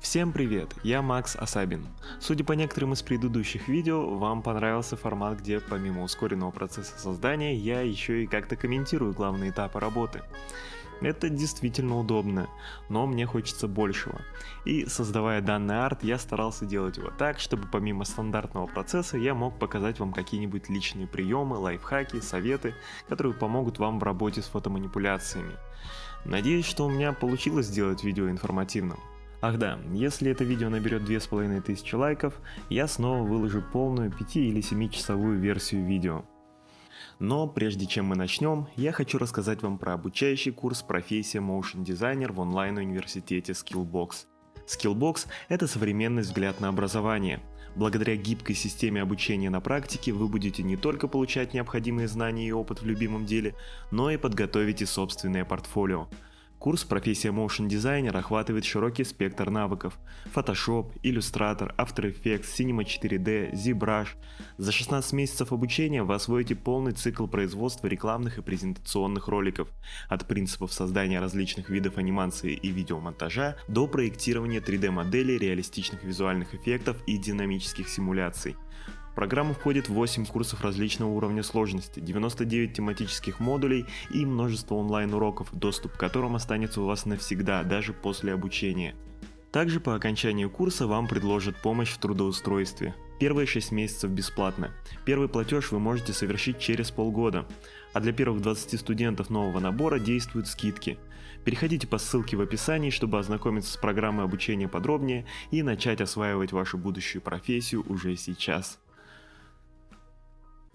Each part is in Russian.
Всем привет, я Макс Асабин. Судя по некоторым из предыдущих видео, вам понравился формат, где помимо ускоренного процесса создания, я еще и как-то комментирую главные этапы работы. Это действительно удобно, но мне хочется большего. И создавая данный арт, я старался делать его так, чтобы помимо стандартного процесса я мог показать вам какие-нибудь личные приемы, лайфхаки, советы, которые помогут вам в работе с фотоманипуляциями. Надеюсь, что у меня получилось сделать видео информативным. Ах да, если это видео наберет 2500 лайков, я снова выложу полную 5 или 7-часовую версию видео. Но прежде чем мы начнем, я хочу рассказать вам про обучающий курс «Профессия Motion Designer» в онлайн-университете Skillbox. Skillbox – это современный взгляд на образование. Благодаря гибкой системе обучения на практике вы будете не только получать необходимые знания и опыт в любимом деле, но и подготовите собственное портфолио. Курс «Профессия Motion Designer» охватывает широкий спектр навыков: Photoshop, Illustrator, After Effects, Cinema 4D, ZBrush. За 16 месяцев обучения вы освоите полный цикл производства рекламных и презентационных роликов, от принципов создания различных видов анимации и видеомонтажа до проектирования 3D-моделей, реалистичных визуальных эффектов и динамических симуляций. В программу входит 8 курсов различного уровня сложности, 99 тематических модулей и множество онлайн-уроков, доступ к которым останется у вас навсегда, даже после обучения. Также по окончанию курса вам предложат помощь в трудоустройстве. Первые 6 месяцев бесплатно. Первый платеж вы можете совершить через полгода. А для первых 20 студентов нового набора действуют скидки. Переходите по ссылке в описании, чтобы ознакомиться с программой обучения подробнее и начать осваивать вашу будущую профессию уже сейчас.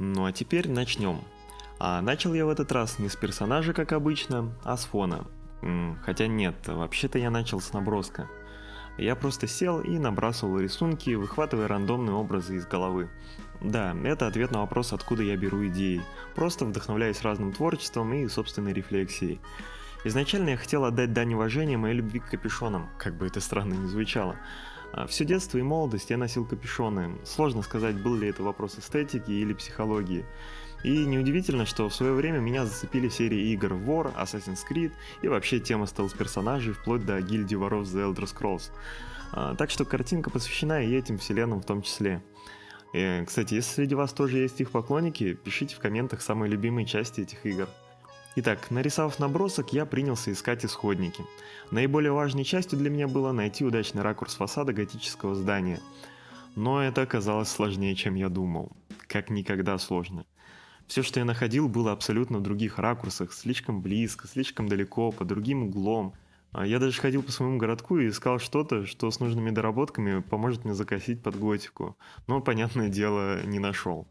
Ну а теперь начнем. А начал я в этот раз не с персонажа, как обычно, а с фона. Хотя нет, вообще-то я начал с наброска. Я просто сел и набрасывал рисунки, выхватывая рандомные образы из головы. Да, это ответ на вопрос, откуда я беру идеи. Просто вдохновляюсь разным творчеством и собственной рефлексией. Изначально я хотел отдать дань уважения моей любви к капюшонам, как бы это странно ни звучало. Все детство и молодость я носил капюшоны. Сложно сказать, был ли это вопрос эстетики или психологии. И неудивительно, что в свое время меня зацепили серии игр War, Assassin's Creed и вообще тема стелс-персонажей вплоть до гильдии воров The Elder Scrolls. Так что картинка посвящена и этим вселенным в том числе. Кстати, если среди вас тоже есть их поклонники, пишите в комментах самые любимые части этих игр. Итак, нарисовав набросок, я принялся искать исходники. Наиболее важной частью для меня было найти удачный ракурс фасада готического здания. Но это оказалось сложнее, чем я думал. Как никогда сложно. Все, что я находил, было абсолютно в других ракурсах, слишком близко, слишком далеко, под другим углом. Я даже ходил по своему городку и искал что-то, что с нужными доработками поможет мне закосить под готику. Но, понятное дело, не нашел.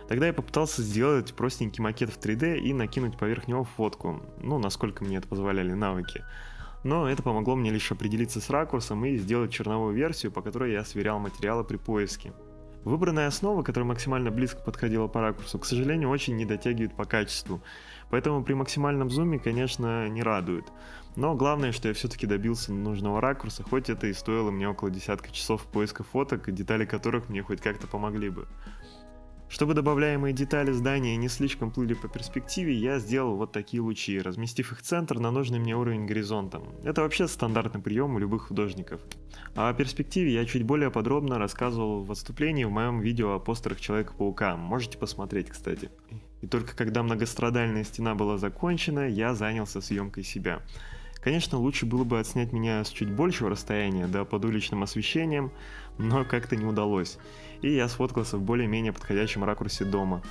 Тогда я попытался сделать простенький макет в 3D и накинуть поверх него фотку, насколько мне это позволяли навыки. Но это помогло мне лишь определиться с ракурсом и сделать черновую версию, по которой я сверял материалы при поиске. Выбранная основа, которая максимально близко подходила по ракурсу, к сожалению, очень не дотягивает по качеству, поэтому при максимальном зуме, конечно, не радует. Но главное, что я все-таки добился нужного ракурса, хоть это и стоило мне около десятка часов поиска фоток, детали которых мне хоть как-то помогли бы. Чтобы добавляемые детали здания не слишком плыли по перспективе, я сделал вот такие лучи, разместив их центр на нужный мне уровень горизонта. Это вообще стандартный прием у любых художников. А о перспективе я чуть более подробно рассказывал в отступлении в моем видео о постерах Человека-паука, можете посмотреть, кстати. И только когда многострадальная стена была закончена, я занялся съемкой себя. Конечно, лучше было бы отснять меня с чуть большего расстояния, да под уличным освещением, но как-то не удалось. И я сфоткался в более-менее подходящем ракурсе дома.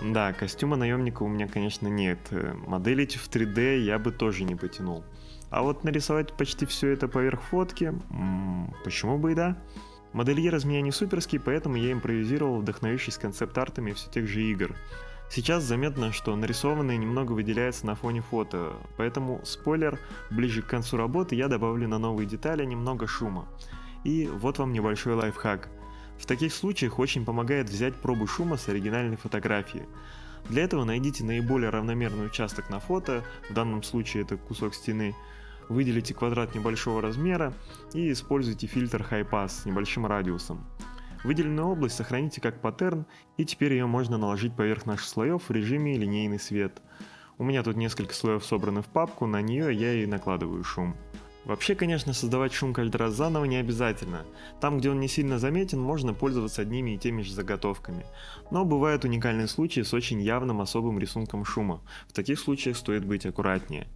Да, костюма наемника у меня, конечно, нет. Моделить в 3D я бы тоже не потянул. А вот нарисовать почти все это поверх фотки, почему бы и да? Модельер из меня не суперский, поэтому я импровизировал, вдохновившись концепт-артами все тех же игр. Сейчас заметно, что нарисованное немного выделяется на фоне фото, поэтому, спойлер, ближе к концу работы я добавлю на новые детали немного шума. И вот вам небольшой лайфхак. В таких случаях очень помогает взять пробу шума с оригинальной фотографии. Для этого найдите наиболее равномерный участок на фото, в данном случае это кусок стены, выделите квадрат небольшого размера и используйте фильтр High Pass с небольшим радиусом. Выделенную область сохраните как паттерн, и теперь ее можно наложить поверх наших слоев в режиме линейный свет. У меня тут несколько слоев собраны в папку, на нее я и накладываю шум. Вообще, конечно, создавать шум каждый раз заново не обязательно. Там, где он не сильно заметен, можно пользоваться одними и теми же заготовками. Но бывают уникальные случаи с очень явным особым рисунком шума. В таких случаях стоит быть аккуратнее.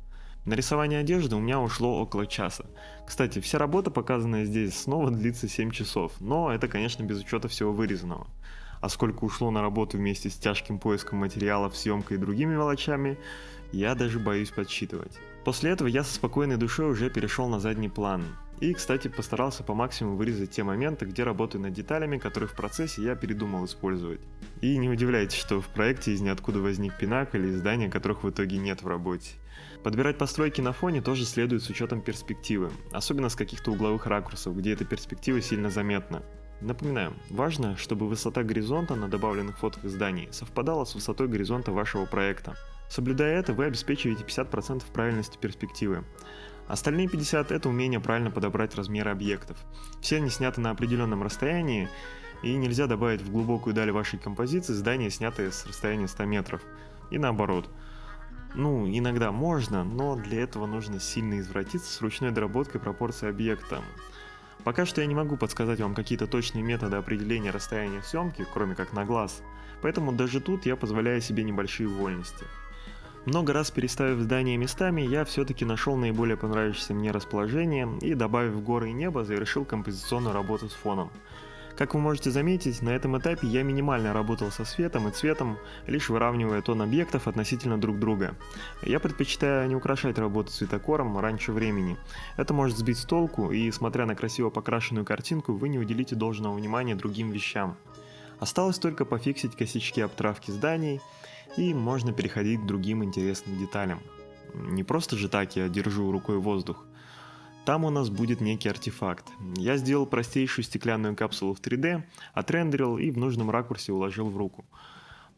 На рисование одежды у меня ушло около часа. Кстати, вся работа, показанная здесь, снова длится 7 часов, но это, конечно, без учета всего вырезанного. А сколько ушло на работу вместе с тяжким поиском материалов, съемкой и другими мелочами, я даже боюсь подсчитывать. После этого я со спокойной душой уже перешел на задний план. И, кстати, постарался по максимуму вырезать те моменты, где работаю над деталями, которые в процессе я передумал использовать. И не удивляйтесь, что в проекте из ниоткуда возник пинакль или здания, которых в итоге нет в работе. Подбирать постройки на фоне тоже следует с учетом перспективы, особенно с каких-то угловых ракурсов, где эта перспектива сильно заметна. Напоминаю, важно, чтобы высота горизонта на добавленных фотках зданий совпадала с высотой горизонта вашего проекта. Соблюдая это, вы обеспечиваете 50% правильности перспективы. Остальные 50% это умение правильно подобрать размеры объектов. Все они сняты на определенном расстоянии, и нельзя добавить в глубокую даль вашей композиции здание, снятое с расстояния 100 метров. И наоборот. Иногда можно, но для этого нужно сильно извратиться с ручной доработкой пропорций объекта. Пока что я не могу подсказать вам какие-то точные методы определения расстояния съемки, кроме как на глаз, поэтому даже тут я позволяю себе небольшие вольности. Много раз переставив здания местами, я все-таки нашел наиболее понравившееся мне расположение и, добавив горы и небо, завершил композиционную работу с фоном. Как вы можете заметить, на этом этапе я минимально работал со светом и цветом, лишь выравнивая тон объектов относительно друг друга. Я предпочитаю не украшать работу цветокором раньше времени. Это может сбить с толку, и, смотря на красиво покрашенную картинку, вы не уделите должного внимания другим вещам. Осталось только пофиксить косячки обтравки зданий, и можно переходить к другим интересным деталям. Не просто же так я держу рукой воздух. Там у нас будет некий артефакт. Я сделал простейшую стеклянную капсулу в 3D, отрендерил и в нужном ракурсе уложил в руку.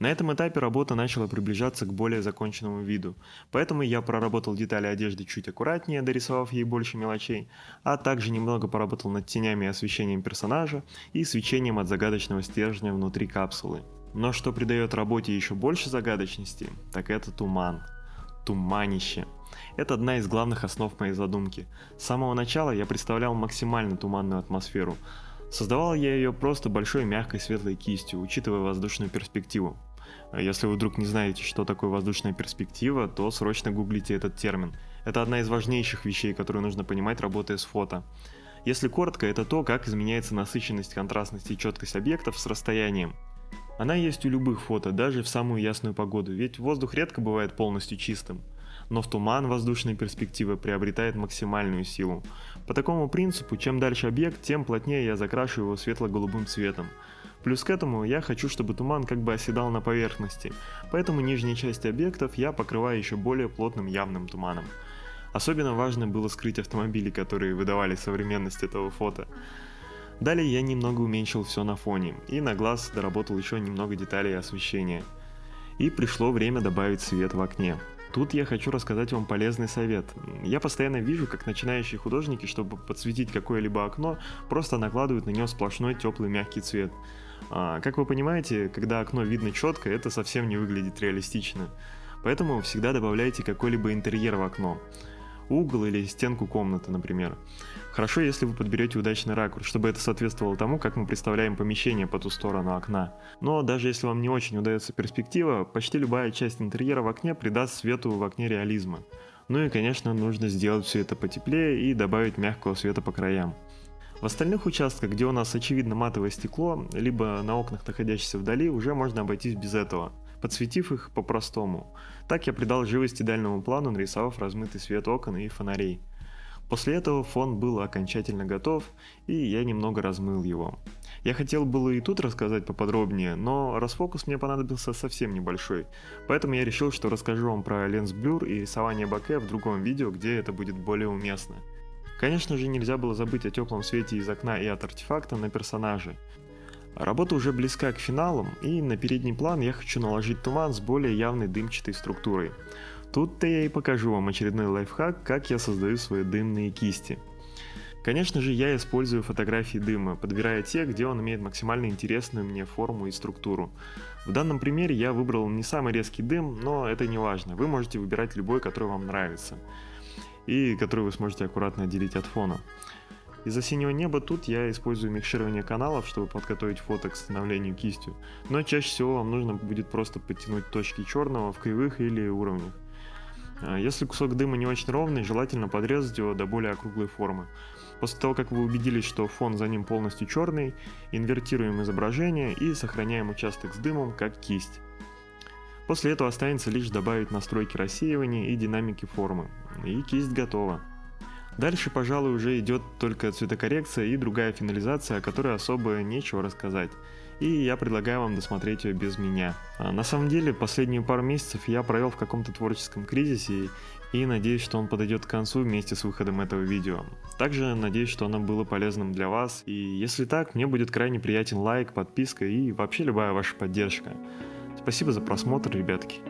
На этом этапе работа начала приближаться к более законченному виду, поэтому я проработал детали одежды чуть аккуратнее, дорисовав ей больше мелочей, а также немного поработал над тенями и освещением персонажа и свечением от загадочного стержня внутри капсулы. Но что придает работе еще больше загадочности, так это туман. Туманище. Это одна из главных основ моей задумки. С самого начала я представлял максимально туманную атмосферу. Создавал я ее просто большой мягкой светлой кистью, учитывая воздушную перспективу. Если вы вдруг не знаете, что такое воздушная перспектива, то срочно гуглите этот термин. Это одна из важнейших вещей, которую нужно понимать, работая с фото. Если коротко, это то, как изменяется насыщенность, контрастность и четкость объектов с расстоянием. Она есть у любых фото, даже в самую ясную погоду, ведь воздух редко бывает полностью чистым. Но в туман воздушная перспектива приобретает максимальную силу. По такому принципу, чем дальше объект, тем плотнее я закрашиваю его светло-голубым цветом. Плюс к этому я хочу, чтобы туман как бы оседал на поверхности, поэтому нижние части объектов я покрываю еще более плотным явным туманом. Особенно важно было скрыть автомобили, которые выдавали современность этого фото. Далее я немного уменьшил все на фоне, и на глаз доработал еще немного деталей освещения. И пришло время добавить свет в окне. Тут я хочу рассказать вам полезный совет. Я постоянно вижу, как начинающие художники, чтобы подсветить какое-либо окно, просто накладывают на него сплошной теплый мягкий цвет. Как вы понимаете, когда окно видно четко, это совсем не выглядит реалистично. Поэтому всегда добавляйте какой-либо интерьер в окно. Угол или стенку комнаты, например. Хорошо, если вы подберете удачный ракурс, чтобы это соответствовало тому, как мы представляем помещение по ту сторону окна. Но даже если вам не очень удается перспектива, почти любая часть интерьера в окне придаст свету в окне реализма. Ну и, конечно, нужно сделать все это потеплее и добавить мягкого света по краям. В остальных участках, где у нас очевидно матовое стекло, либо на окнах, находящихся вдали, уже можно обойтись без этого, подсветив их по-простому. Так я придал живость идеальному плану, нарисовав размытый свет окон и фонарей. После этого фон был окончательно готов, и я немного размыл его. Я хотел было и тут рассказать поподробнее, но расфокус мне понадобился совсем небольшой, поэтому я решил, что расскажу вам про ленс-блюр и рисование боке в другом видео, где это будет более уместно. Конечно же, нельзя было забыть о теплом свете из окна и от артефакта на персонаже. Работа уже близка к финалу, и на передний план я хочу наложить туман с более явной дымчатой структурой. Тут-то я и покажу вам очередной лайфхак, как я создаю свои дымные кисти. Конечно же, я использую фотографии дыма, подбирая те, где он имеет максимально интересную мне форму и структуру. В данном примере я выбрал не самый резкий дым, но это не важно, вы можете выбирать любой, который вам нравится. и которую вы сможете аккуратно отделить от фона. Из-за синего неба тут я использую микширование каналов, чтобы подготовить фото к становлению кистью, но чаще всего вам нужно будет просто подтянуть точки черного в кривых или уровнях. Если кусок дыма не очень ровный, желательно подрезать его до более округлой формы. После того, как вы убедились, что фон за ним полностью черный, инвертируем изображение и сохраняем участок с дымом как кисть. После этого останется лишь добавить настройки рассеивания и динамики формы, и кисть готова. Дальше, пожалуй, уже идет только цветокоррекция и другая финализация, о которой особо нечего рассказать. И я предлагаю вам досмотреть ее без меня. На самом деле, последние пару месяцев я провел в каком-то творческом кризисе и надеюсь, что он подойдет к концу вместе с выходом этого видео. Также надеюсь, что оно было полезным для вас, и если так, мне будет крайне приятен лайк, подписка и вообще любая ваша поддержка. Спасибо за просмотр, ребятки.